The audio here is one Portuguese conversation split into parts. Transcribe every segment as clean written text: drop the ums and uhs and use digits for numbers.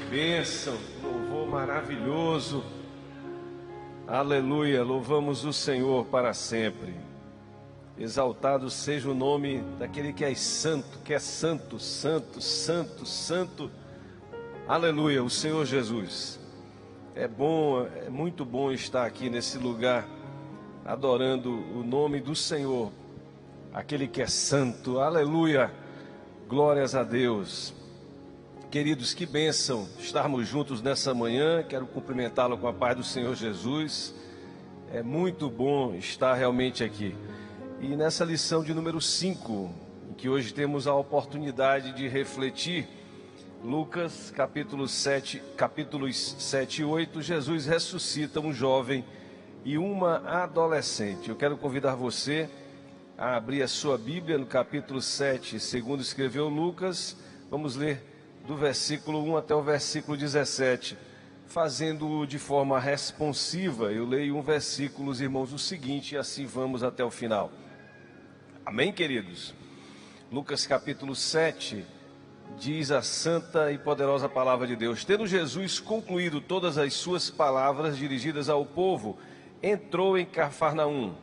bênção, louvor maravilhoso. Aleluia, louvamos o Senhor para sempre. Exaltado seja o nome daquele que é santo, santo, santo, santo. Aleluia, o Senhor Jesus. É bom, é muito bom estar aqui nesse lugar, adorando o nome do Senhor, aquele que é santo. Aleluia, glórias a Deus. Queridos, que bênção estarmos juntos nessa manhã. Quero cumprimentá-lo com a paz do Senhor Jesus. É muito bom estar realmente aqui. E nessa lição de número 5, em que hoje temos a oportunidade de refletir, Lucas capítulos 7 e 8, Jesus ressuscita um jovem e uma adolescente. Eu quero convidar você a abrir a sua Bíblia no capítulo 7, segundo escreveu Lucas. Vamos ler do versículo 1 até o versículo 17, fazendo-o de forma responsiva. Eu leio um versículo, os irmãos, o seguinte, e assim vamos até o final. Amém, queridos? Lucas capítulo 7, diz a santa e poderosa palavra de Deus: tendo Jesus concluído todas as suas palavras dirigidas ao povo, entrou em Cafarnaum.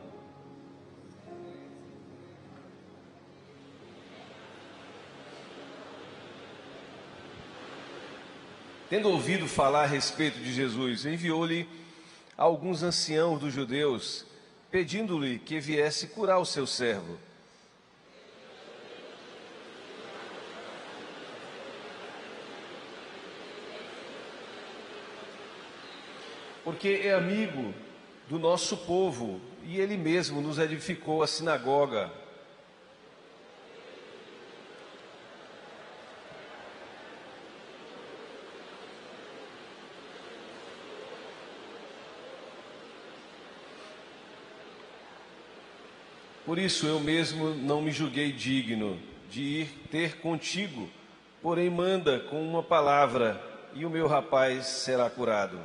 Tendo ouvido falar a respeito de Jesus, enviou-lhe alguns anciãos dos judeus, pedindo-lhe que viesse curar o seu servo. Porque é amigo do nosso povo, e ele mesmo nos edificou a sinagoga. Por isso eu mesmo não me julguei digno de ir ter contigo, porém manda com uma palavra, e o meu rapaz será curado.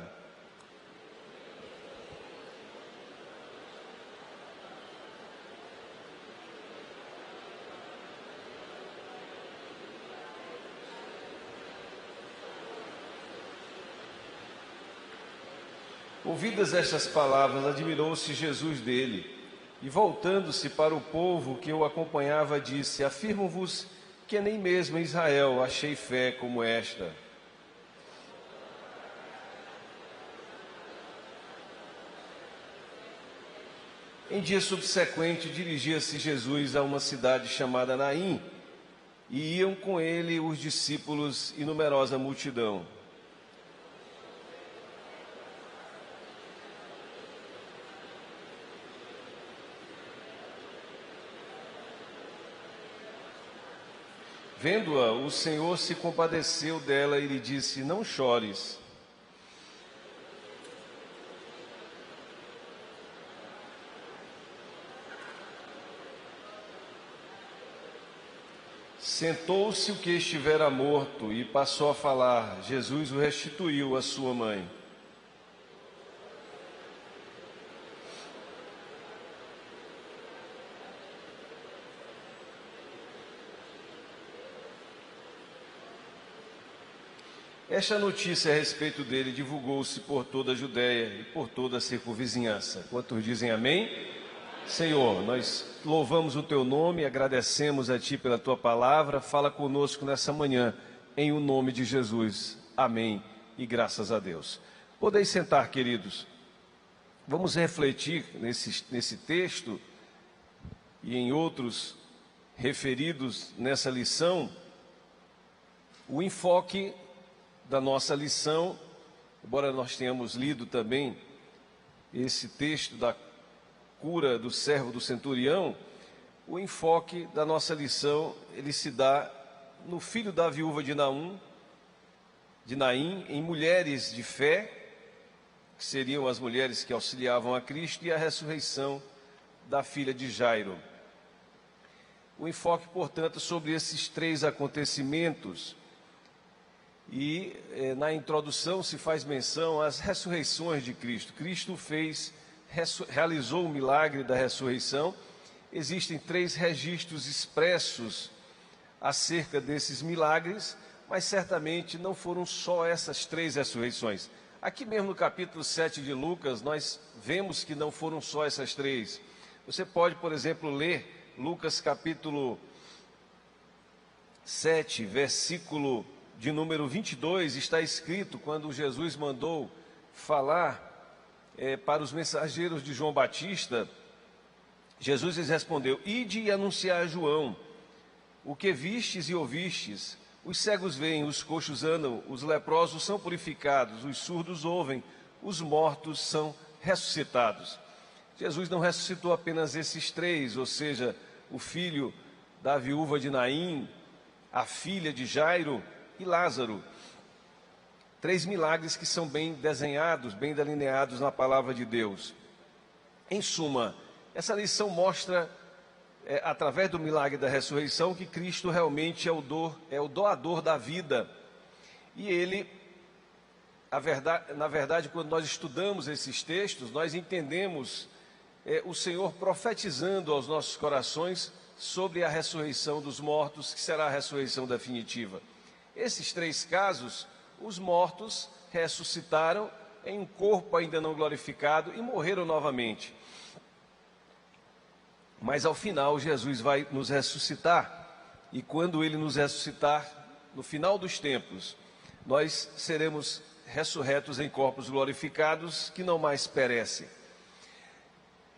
Ouvidas estas palavras, admirou-se Jesus dele. E voltando-se para o povo que o acompanhava, disse: afirmo-vos que nem mesmo em Israel achei fé como esta. Em dia subsequente, dirigia-se Jesus a uma cidade chamada Naim, e iam com ele os discípulos e numerosa multidão. Vendo-a, o Senhor se compadeceu dela e lhe disse: não chores. Sentou-se o que estivera morto e passou a falar. Jesus o restituiu à sua mãe. Esta notícia a respeito dele divulgou-se por toda a Judéia e por toda a circunvizinhança. Quantos dizem amém? Senhor, nós louvamos o teu nome e agradecemos a ti pela tua palavra. Fala conosco nessa manhã, em o nome de Jesus. Amém e graças a Deus. Podeis sentar, queridos. Vamos refletir nesse texto e em outros referidos nessa lição, o enfoque da nossa lição. Embora nós tenhamos lido também esse texto da cura do servo do centurião, o enfoque da nossa lição, ele se dá no filho da viúva de Naim, em mulheres de fé, que seriam as mulheres que auxiliavam a Cristo, e a ressurreição da filha de Jairo. O enfoque, portanto, sobre esses três acontecimentos. E na introdução se faz menção às ressurreições de Cristo. Cristo realizou o milagre da ressurreição. Existem três registros expressos acerca desses milagres, mas certamente não foram só essas 3 ressurreições. Aqui mesmo no capítulo 7 de Lucas, nós vemos que não foram só essas 3. Você pode, por exemplo, ler Lucas capítulo 7, versículo de número 22, está escrito, quando Jesus mandou falar para os mensageiros de João Batista, Jesus lhes respondeu: ide e anunciar a João o que vistes e ouvistes. Os cegos veem, os coxos andam, os leprosos são purificados, os surdos ouvem, os mortos são ressuscitados. Jesus não ressuscitou apenas esses 3, ou seja, o filho da viúva de Naim, a filha de Jairo e Lázaro. 3 milagres que são bem desenhados, bem delineados na palavra de Deus. Em suma, essa lição mostra, através do milagre da ressurreição, que Cristo realmente é o doador da vida. E Ele, na verdade, quando nós estudamos esses textos, nós entendemos o Senhor profetizando aos nossos corações sobre a ressurreição dos mortos, que será a ressurreição definitiva. Esses 3 casos, os mortos ressuscitaram em um corpo ainda não glorificado e morreram novamente. Mas ao final Jesus vai nos ressuscitar, e quando Ele nos ressuscitar, no final dos tempos, nós seremos ressurretos em corpos glorificados que não mais perecem.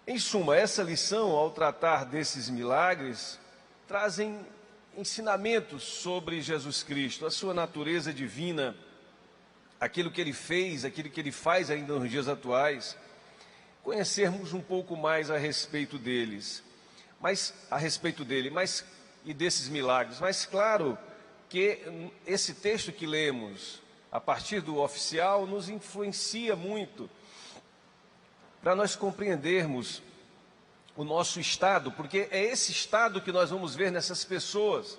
Em suma, essa lição, ao tratar desses milagres, trazem ensinamentos sobre Jesus Cristo, a sua natureza divina, aquilo que Ele fez, aquilo que Ele faz ainda nos dias atuais, conhecermos um pouco mais a respeito dele, e desses milagres. Mas claro que esse texto que lemos, a partir do oficial, nos influencia muito para nós compreendermos o nosso estado, porque é esse estado que nós vamos ver nessas pessoas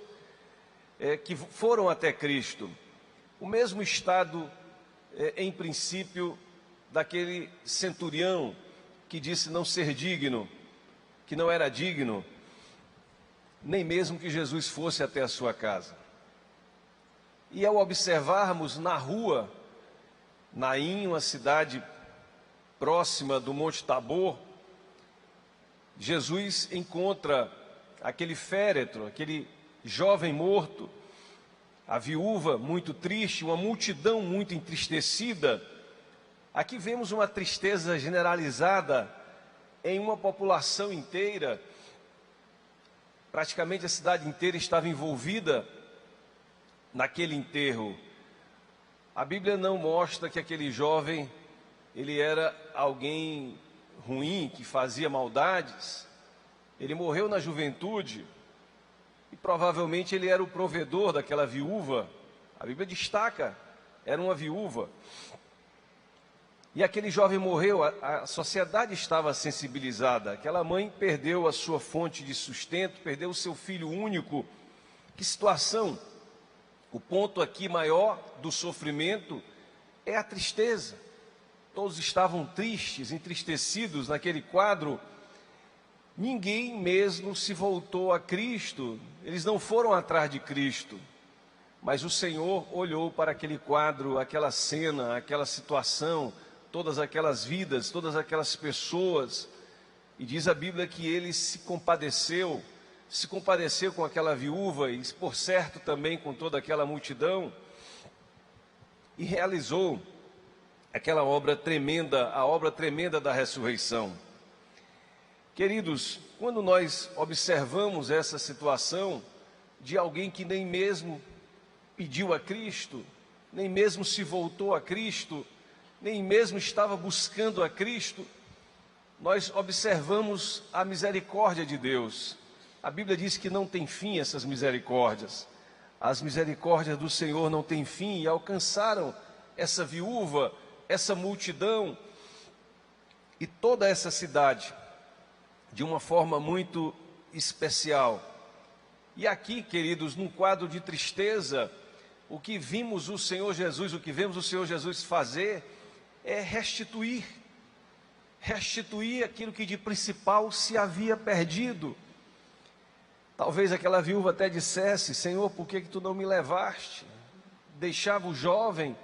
que foram até Cristo. O mesmo estado, em princípio, daquele centurião que disse não ser digno, que não era digno, nem mesmo que Jesus fosse até a sua casa. E ao observarmos na rua, Naim, uma cidade próxima do Monte Tabor, Jesus encontra aquele féretro, aquele jovem morto, a viúva muito triste, uma multidão muito entristecida. Aqui vemos uma tristeza generalizada em uma população inteira. Praticamente a cidade inteira estava envolvida naquele enterro. A Bíblia não mostra que aquele jovem, ele era alguém ruim, que fazia maldades. Ele morreu na juventude e provavelmente ele era o provedor daquela viúva. A Bíblia destaca, era uma viúva. E aquele jovem morreu, a sociedade estava sensibilizada. Aquela mãe perdeu a sua fonte de sustento, perdeu o seu filho único. Que situação! O ponto aqui maior do sofrimento é a tristeza. Todos estavam tristes, entristecidos naquele quadro. Ninguém mesmo se voltou a Cristo. Eles não foram atrás de Cristo. Mas o Senhor olhou para aquele quadro, aquela cena, aquela situação, todas aquelas vidas, todas aquelas pessoas. E diz a Bíblia que Ele se compadeceu com aquela viúva e, por certo, também com toda aquela multidão, e realizou aquela obra tremenda, a obra tremenda da ressurreição. Queridos, quando nós observamos essa situação de alguém que nem mesmo pediu a Cristo, nem mesmo se voltou a Cristo, nem mesmo estava buscando a Cristo, nós observamos a misericórdia de Deus. A Bíblia diz que não tem fim essas misericórdias. As misericórdias do Senhor não têm fim e alcançaram essa viúva, essa multidão e toda essa cidade de uma forma muito especial. E aqui, queridos, num quadro de tristeza, o que vemos o Senhor Jesus fazer é restituir aquilo que de principal se havia perdido. Talvez aquela viúva até dissesse: Senhor, por que tu não me levaste? deixava o jovem.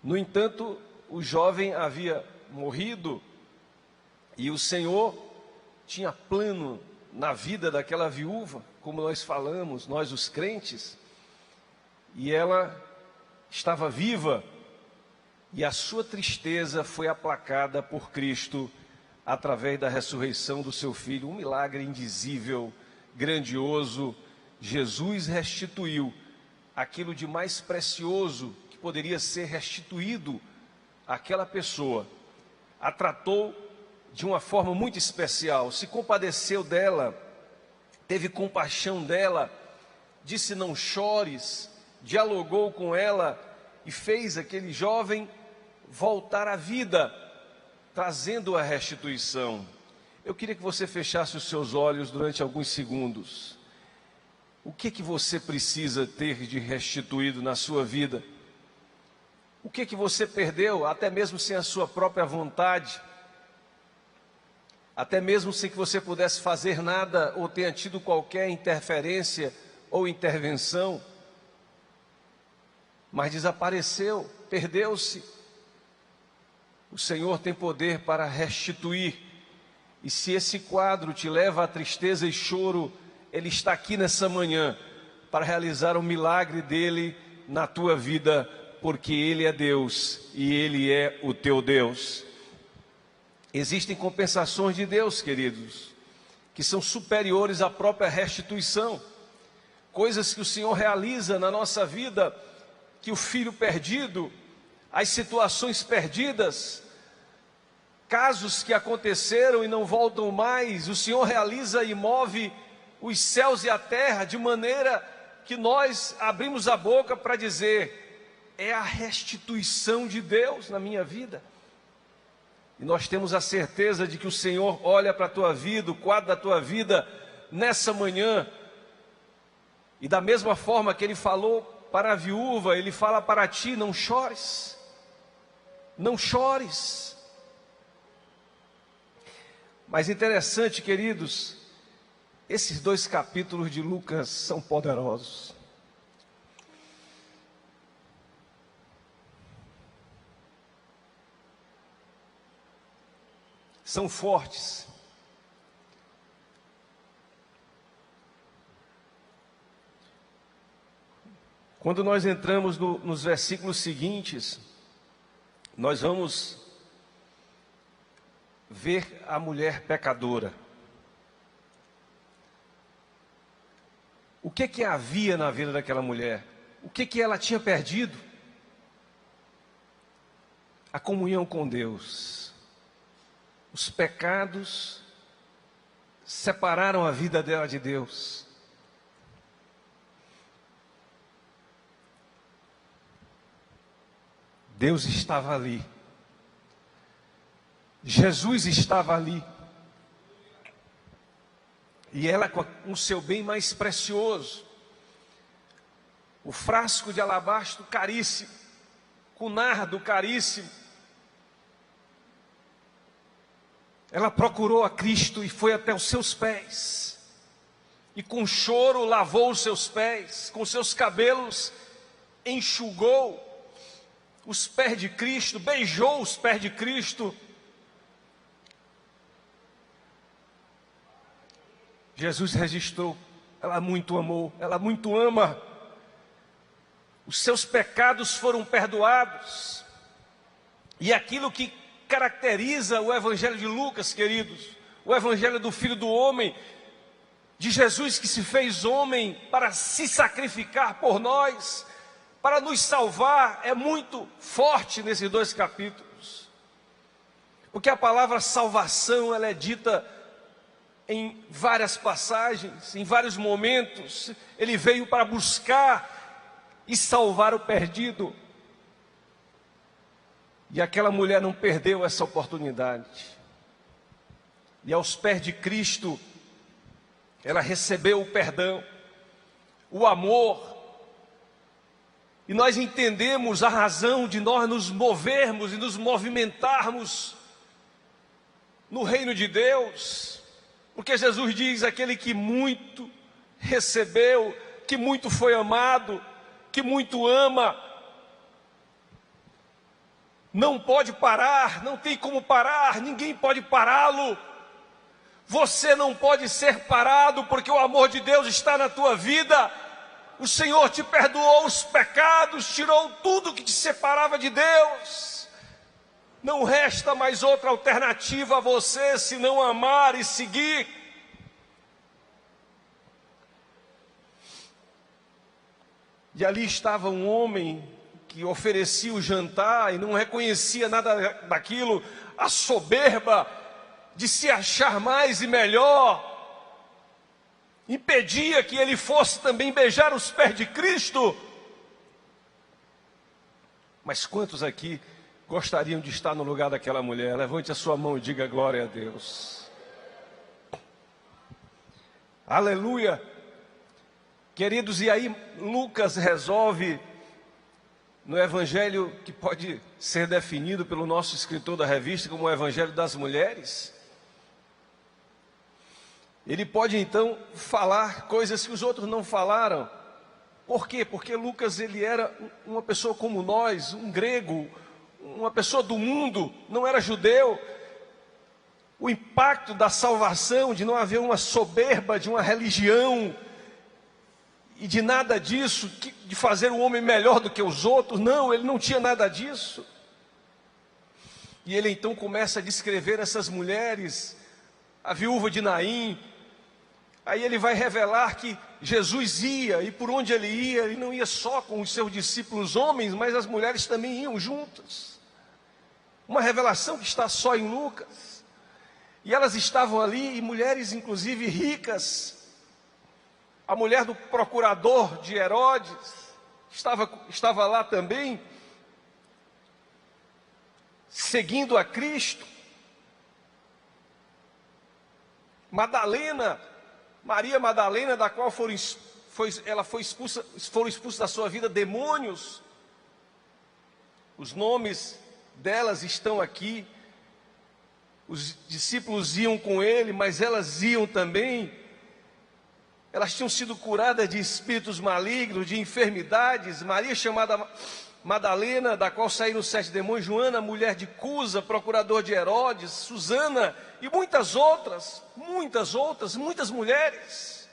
No entanto, o jovem havia morrido e o Senhor tinha plano na vida daquela viúva, como nós falamos, nós os crentes, e ela estava viva e a sua tristeza foi aplacada por Cristo através da ressurreição do seu filho, um milagre indizível, grandioso. Jesus restituiu aquilo de mais precioso que poderia ser restituído àquela pessoa, a tratou de uma forma muito especial, se compadeceu dela, teve compaixão dela, disse não chores, dialogou com ela e fez aquele jovem voltar à vida, trazendo a restituição. Eu queria que você fechasse os seus olhos durante alguns segundos. O que você precisa ter de restituído na sua vida? O que você perdeu, até mesmo sem a sua própria vontade? Até mesmo sem que você pudesse fazer nada ou tenha tido qualquer interferência ou intervenção, mas desapareceu, perdeu-se. O Senhor tem poder para restituir, e se esse quadro te leva a tristeza e choro, Ele está aqui nessa manhã para realizar o milagre dEle na tua vida, porque Ele é Deus e Ele é o teu Deus. Existem compensações de Deus, queridos, que são superiores à própria restituição. Coisas que o Senhor realiza na nossa vida, que o filho perdido, as situações perdidas, casos que aconteceram e não voltam mais, o Senhor realiza e move os céus e a terra de maneira que nós abrimos a boca para dizer: é a restituição de Deus na minha vida. E nós temos a certeza de que o Senhor olha para a tua vida, o quadro da tua vida nessa manhã, e da mesma forma que Ele falou para a viúva, Ele fala para ti: não chores, não chores. Mas interessante, queridos, esses 2 capítulos de Lucas são poderosos. São fortes. Quando nós entramos nos versículos seguintes, nós vamos ver a mulher pecadora. O que havia na vida daquela mulher? O que ela tinha perdido? A comunhão com Deus. Os pecados separaram a vida dela de Deus. Deus estava ali. Jesus estava ali. E ela com o seu bem mais precioso, o frasco de alabastro caríssimo, com nardo caríssimo, ela procurou a Cristo e foi até os seus pés, e com choro lavou os seus pés, com seus cabelos enxugou os pés de Cristo, beijou os pés de Cristo. Jesus registrou: ela muito amou, ela muito ama. Os seus pecados foram perdoados. E aquilo que caracteriza o Evangelho de Lucas, queridos, o Evangelho do Filho do Homem, de Jesus que se fez homem para se sacrificar por nós, para nos salvar, é muito forte nesses 2 capítulos. Porque a palavra salvação, ela é dita em várias passagens, em vários momentos. Ele veio para buscar e salvar o perdido. E aquela mulher não perdeu essa oportunidade. E aos pés de Cristo, ela recebeu o perdão, o amor. E nós entendemos a razão de nós nos movermos e nos movimentarmos no reino de Deus. Porque Jesus diz: aquele que muito recebeu, que muito foi amado, que muito ama, não pode parar, não tem como parar, ninguém pode pará-lo. Você não pode ser parado, porque o amor de Deus está na tua vida. O Senhor te perdoou os pecados, tirou tudo que te separava de Deus. Não resta mais outra alternativa a você, senão amar e seguir. E ali estava um homem que oferecia o jantar e não reconhecia nada daquilo, a soberba de se achar mais e melhor, impedia que ele fosse também beijar os pés de Cristo. Mas quantos aqui gostariam de estar no lugar daquela mulher? Levante a sua mão e diga glória a Deus. Aleluia. Queridos, e aí Lucas resolve, no evangelho que pode ser definido pelo nosso escritor da revista como o evangelho das mulheres, ele pode então falar coisas que os outros não falaram. Por quê? Porque Lucas, ele era uma pessoa como nós, um grego, uma pessoa do mundo, não era judeu. O impacto da salvação, de não haver uma soberba de uma religião, e de nada disso, de fazer o homem melhor do que os outros, não, ele não tinha nada disso. E ele então começa a descrever essas mulheres, a viúva de Naim. Aí ele vai revelar que Jesus ia, e por onde ele não ia só com os seus discípulos homens, mas as mulheres também iam juntas. Uma revelação que está só em Lucas. E elas estavam ali, e mulheres inclusive ricas. A mulher do procurador de Herodes estava lá também, seguindo a Cristo. Madalena, Maria Madalena, da qual foram expulsos da sua vida demônios. Os nomes delas estão aqui. Os discípulos iam com ele, mas elas iam também. Elas tinham sido curadas de espíritos malignos, de enfermidades. Maria, chamada Madalena, da qual saíram 7 demônios. Joana, mulher de Cusa, procurador de Herodes. Susana e muitas outras, muitas mulheres,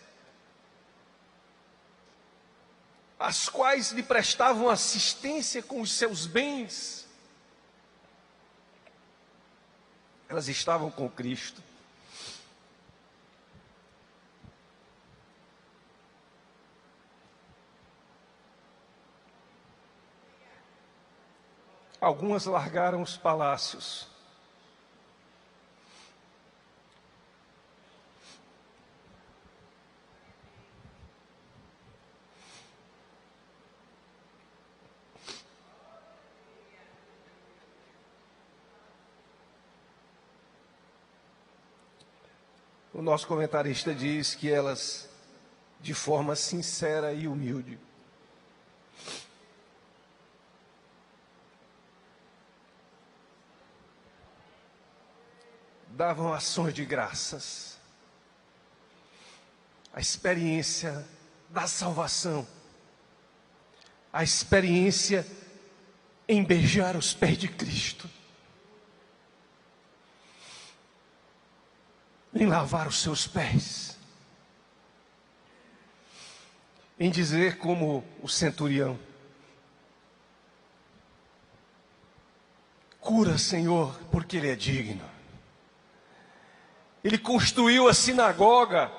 as quais lhe prestavam assistência com os seus bens. Elas estavam com Cristo. Algumas largaram os palácios. O nosso comentarista diz que elas, de forma sincera e humilde, davam ações de graças. A experiência da salvação, a experiência em beijar os pés de Cristo, em lavar os seus pés, em dizer como o centurião: cura, Senhor, porque Ele é digno. Ele construiu a sinagoga,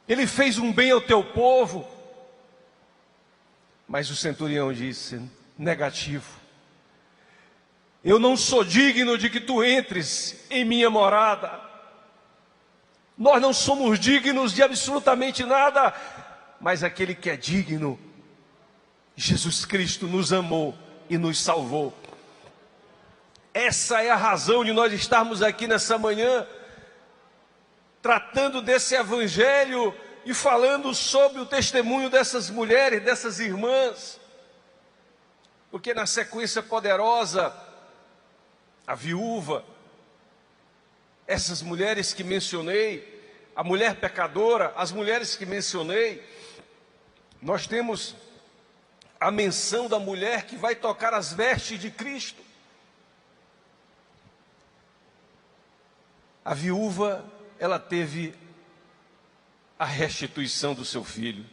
ele fez um bem ao teu povo. Mas o centurião disse: negativo, eu não sou digno de que tu entres em minha morada. Nós não somos dignos de absolutamente nada, mas aquele que é digno, Jesus Cristo, nos amou e nos salvou. Essa é a razão de nós estarmos aqui nessa manhã, tratando desse evangelho e falando sobre o testemunho dessas mulheres, dessas irmãs. Porque na sequência poderosa, a viúva, essas mulheres que mencionei, a mulher pecadora, as mulheres que mencionei, nós temos a menção da mulher que vai tocar as vestes de Cristo. A viúva, ela teve a restituição do seu filho.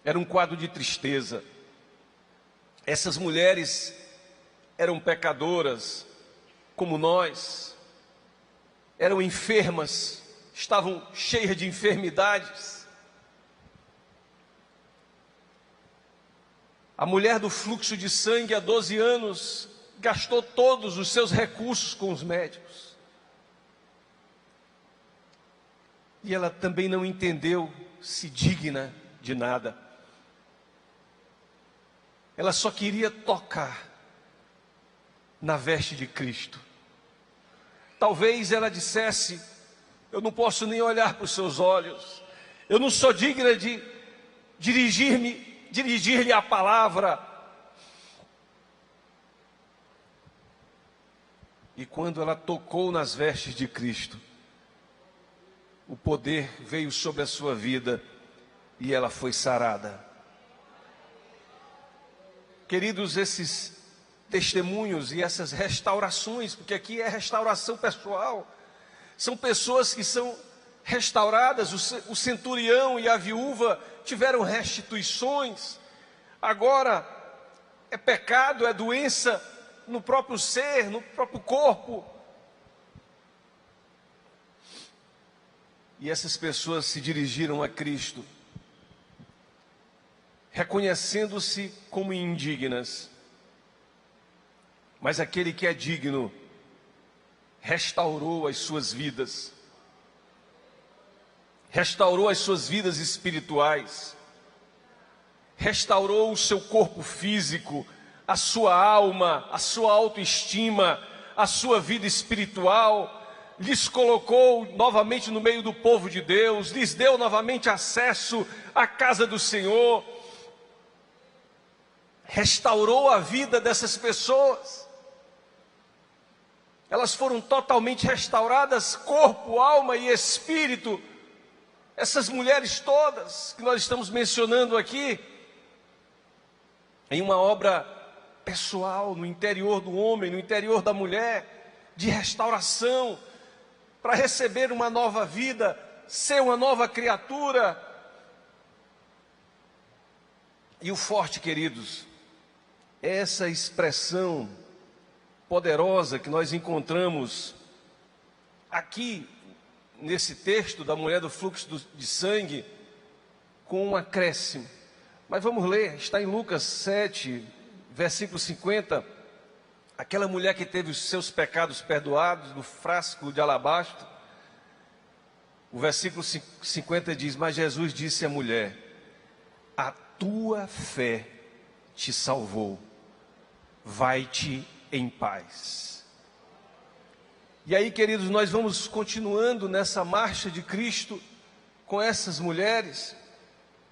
Era um quadro de tristeza. Essas mulheres eram pecadoras, como nós, eram enfermas, estavam cheias de enfermidades. A mulher do fluxo de sangue há 12 anos gastou todos os seus recursos com os médicos. E ela também não entendeu-se digna de nada. Ela só queria tocar na veste de Cristo. Talvez ela dissesse: eu não posso nem olhar para os seus olhos, eu não sou digna de dirigir-lhe a palavra. E quando ela tocou nas vestes de Cristo, o poder veio sobre a sua vida e ela foi sarada. Queridos, esses testemunhos e essas restaurações, porque aqui é restauração pessoal, são pessoas que são restauradas. O centurião e a viúva tiveram restituições. Agora é pecado, é doença no próprio ser, no próprio corpo. E essas pessoas se dirigiram a Cristo, reconhecendo-se como indignas. Mas aquele que é digno restaurou as suas vidas, restaurou as suas vidas espirituais, restaurou o seu corpo físico, a sua alma, a sua autoestima, a sua vida espiritual, lhes colocou novamente no meio do povo de Deus, lhes deu novamente acesso à casa do Senhor, restaurou a vida dessas pessoas. Elas foram totalmente restauradas, corpo, alma e espírito. Essas mulheres todas que nós estamos mencionando aqui, em uma obra pessoal, no interior do homem, no interior da mulher, de restauração, para receber uma nova vida, ser uma nova criatura. E o forte, queridos, é essa expressão poderosa que nós encontramos aqui nesse texto da mulher do fluxo de sangue, com um acréscimo. Mas vamos ler, está em Lucas 7, versículo 50, aquela mulher que teve os seus pecados perdoados do frasco de alabastro. O versículo 50 diz: mas Jesus disse à mulher: a tua fé te salvou, vai-te em paz. E aí, queridos, nós vamos continuando nessa marcha de Cristo com essas mulheres.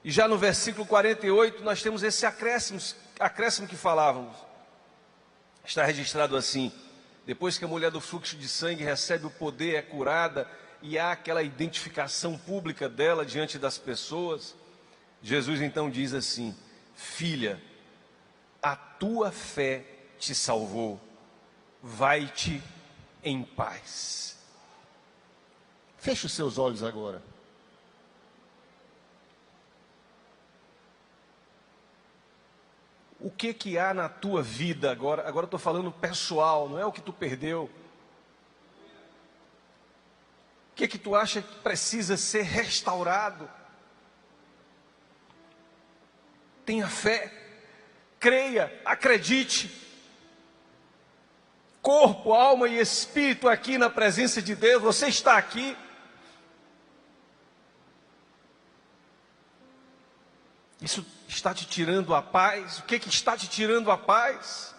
E já no versículo 48 nós temos esse acréscimo que falávamos. Está registrado assim: depois que a mulher do fluxo de sangue recebe o poder, é curada, e há aquela identificação pública dela diante das pessoas, Jesus então diz assim: filha, a tua fé te salvou, vai-te em paz. Feche os seus olhos agora. O que há na tua vida agora? Agora eu estou falando pessoal, não é o que tu perdeu. O que tu acha que precisa ser restaurado? Tenha fé, creia, acredite. Corpo, alma e espírito aqui na presença de Deus. Você está aqui. Isso está te tirando a paz? O que está te tirando a paz?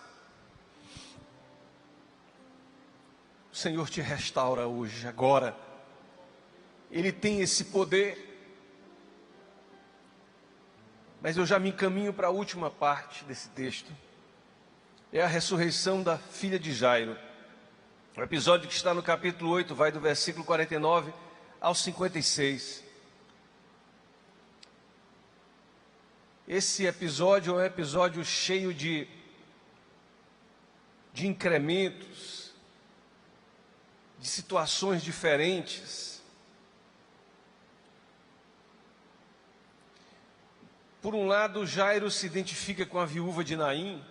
O Senhor te restaura hoje, agora. Ele tem esse poder. Mas eu já me encaminho para a última parte desse texto. É a ressurreição da filha de Jairo. O episódio que está no capítulo 8, vai do versículo 49 ao 56. Esse episódio é um episódio cheio de incrementos, de situações diferentes. Por um lado, Jairo se identifica com a viúva de Naim,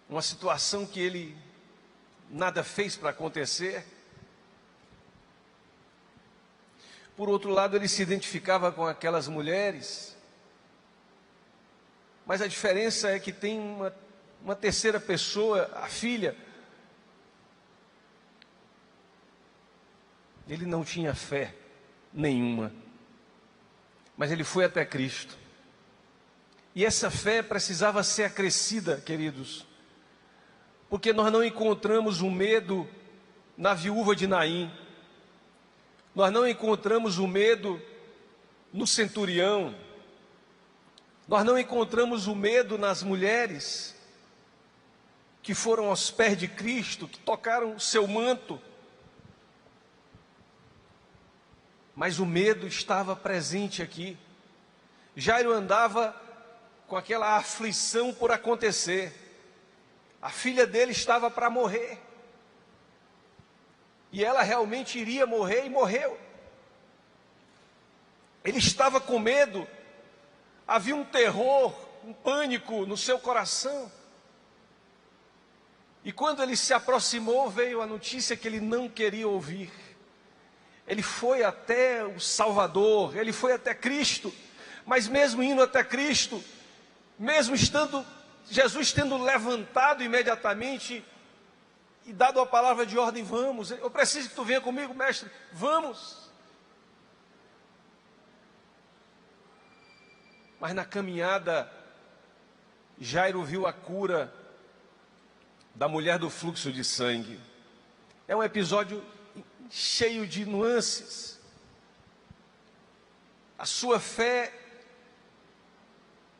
uma situação que ele nada fez para acontecer. Por outro lado, ele se identificava com aquelas mulheres, mas a diferença é que tem uma terceira pessoa, a filha. Ele não tinha fé nenhuma, mas ele foi até Cristo. E essa fé precisava ser acrescida, queridos, porque nós não encontramos o medo na viúva de Naim, nós não encontramos o medo no centurião, nós não encontramos o medo nas mulheres que foram aos pés de Cristo, que tocaram o seu manto, mas o medo estava presente aqui. Jairo andava com aquela aflição por acontecer. A filha dele estava para morrer. E ela realmente iria morrer e morreu. Ele estava com medo. Havia um terror, um pânico no seu coração. E quando ele se aproximou, veio a notícia que ele não queria ouvir. Ele foi até o Salvador, ele foi até Cristo. Mas mesmo indo até Cristo, mesmo estando Jesus tendo levantado imediatamente e dado a palavra de ordem, vamos, eu preciso que tu venha comigo, mestre, vamos. Mas na caminhada, Jairo viu a cura da mulher do fluxo de sangue. É um episódio cheio de nuances. A sua fé,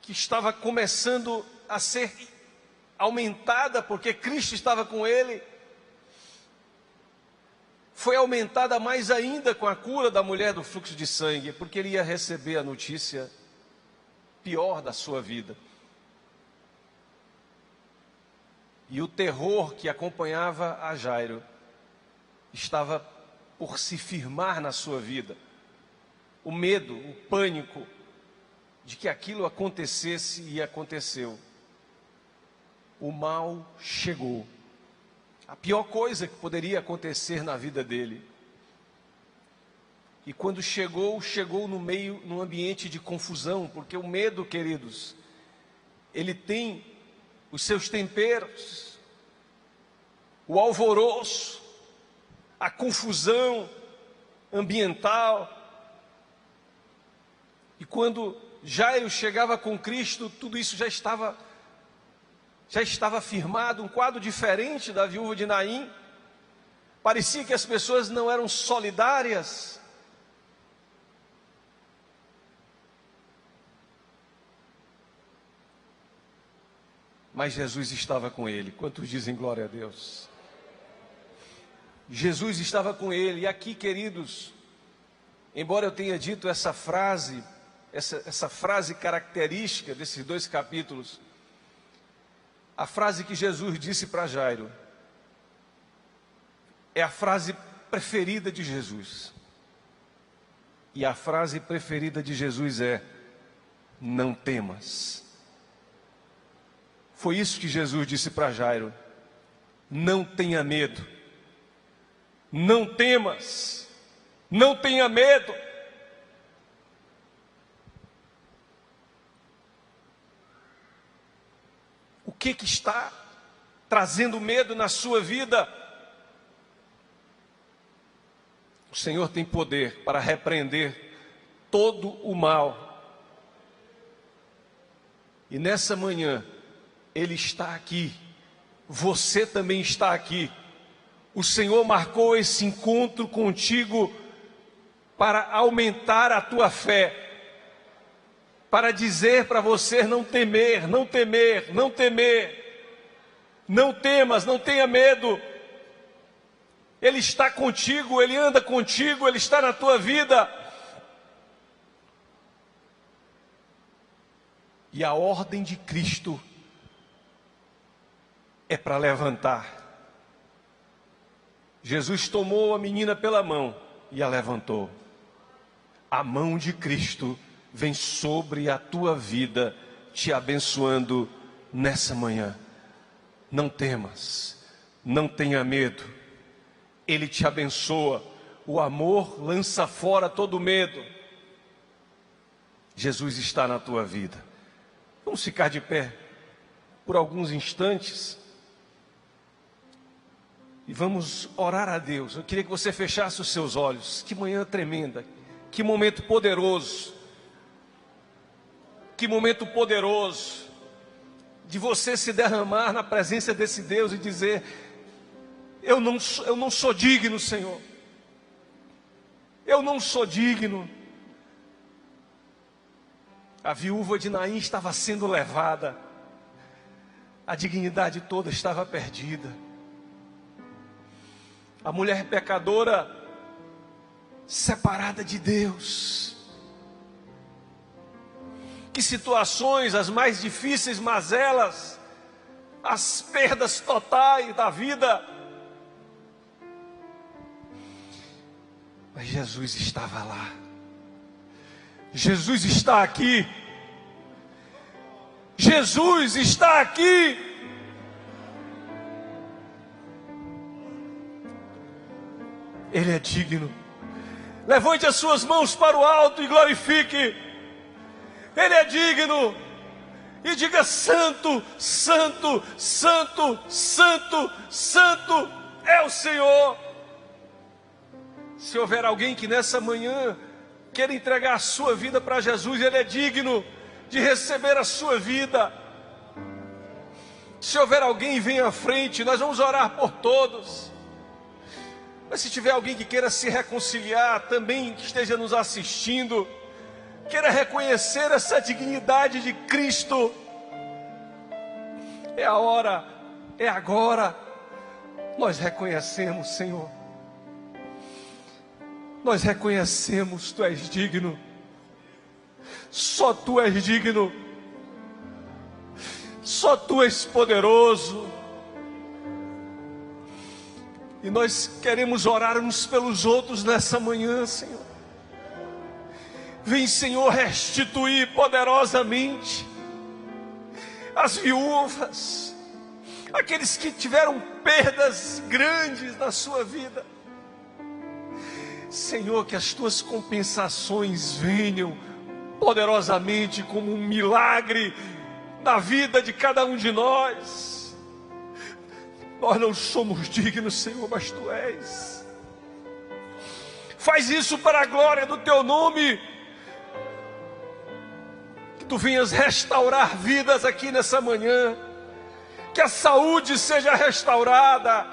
que estava começando a ser aumentada, porque Cristo estava com ele, foi aumentada mais ainda com a cura da mulher do fluxo de sangue, porque ele ia receber a notícia pior da sua vida. E o terror que acompanhava a Jairo estava por se firmar na sua vida. O medo, o pânico de que aquilo acontecesse, e aconteceu. O mal chegou. A pior coisa que poderia acontecer na vida dele. E quando chegou, chegou num ambiente de confusão, porque o medo, queridos, ele tem os seus temperos, o alvoroço, a confusão ambiental. E quando Jairo chegava com Cristo, tudo isso já estava firmado, um quadro diferente da viúva de Naim. Parecia que as pessoas não eram solidárias. Mas Jesus estava com ele. Quantos dizem glória a Deus? Jesus estava com ele. E aqui, queridos, embora eu tenha dito essa frase, essa frase característica desses dois capítulos, a frase que Jesus disse para Jairo é a frase preferida de Jesus. E a frase preferida de Jesus é: não temas. Foi isso que Jesus disse para Jairo: não tenha medo, não temas, não tenha medo. O que está trazendo medo na sua vida? O Senhor tem poder para repreender todo o mal. E nessa manhã, Ele está aqui. Você também está aqui. O Senhor marcou esse encontro contigo para aumentar a tua fé, para dizer para você não temer, não temer, não temer, não temas, não tenha medo. Ele está contigo, Ele anda contigo, Ele está na tua vida. E a ordem de Cristo é para levantar. Jesus tomou a menina pela mão e a levantou. A mão de Cristo vem sobre a tua vida, te abençoando nessa manhã. Não temas, não tenha medo. Ele te abençoa. O amor lança fora todo medo. Jesus está na tua vida. Vamos ficar de pé por alguns instantes e vamos orar a Deus. Eu queria que você fechasse os seus olhos. Que manhã tremenda, que momento poderoso. Que momento poderoso de você se derramar na presença desse Deus e dizer: eu não sou digno, Senhor. Eu não sou digno. A viúva de Naim estava sendo levada. A dignidade toda estava perdida. A mulher pecadora, separada de Deus. Que situações, as mais difíceis, mazelas, as perdas totais da vida. Mas Jesus estava lá. Jesus está aqui. Jesus está aqui. Ele é digno. Levante as suas mãos para o alto e glorifique. Ele é digno. E diga: santo, santo, santo, santo, santo é o Senhor. Se houver alguém que nessa manhã queira entregar a sua vida para Jesus, Ele é digno de receber a sua vida. Se houver alguém, venha à frente, nós vamos orar por todos. Mas se tiver alguém que queira se reconciliar, também que esteja nos assistindo, queira reconhecer essa dignidade de Cristo, é a hora, é agora. Nós reconhecemos, Senhor. Nós reconhecemos, Tu és digno. Só Tu és digno. Só Tu és poderoso. E nós queremos orar uns pelos outros nessa manhã, Senhor. Vem, Senhor, restituir poderosamente as viúvas, aqueles que tiveram perdas grandes na sua vida. Senhor, que as Tuas compensações venham poderosamente como um milagre na vida de cada um de nós. Nós não somos dignos, Senhor, mas Tu és. Faz isso para a glória do Teu nome. Que Tu venhas restaurar vidas aqui nessa manhã. Que a saúde seja restaurada.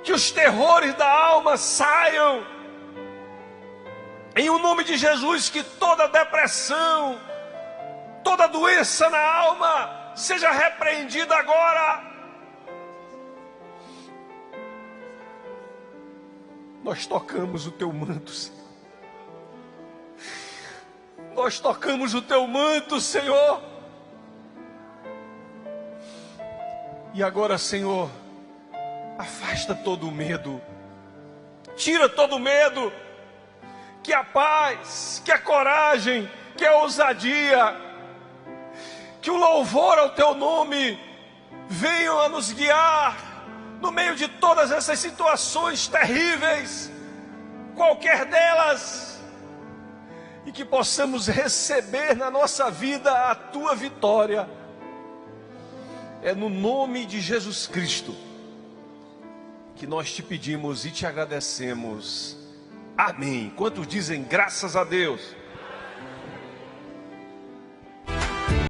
Que os terrores da alma saiam. Em o nome de Jesus, que toda depressão, toda doença na alma seja repreendida agora. Nós tocamos o Teu manto, Senhor. Nós tocamos o Teu manto, Senhor. E agora, Senhor, afasta todo o medo. Tira todo o medo. Que a paz, que a coragem, que a ousadia, que o louvor ao Teu nome venham a nos guiar no meio de todas essas situações terríveis, qualquer delas, e que possamos receber na nossa vida a Tua vitória. É no nome de Jesus Cristo que nós Te pedimos e Te agradecemos. Amém. Quantos dizem graças a Deus?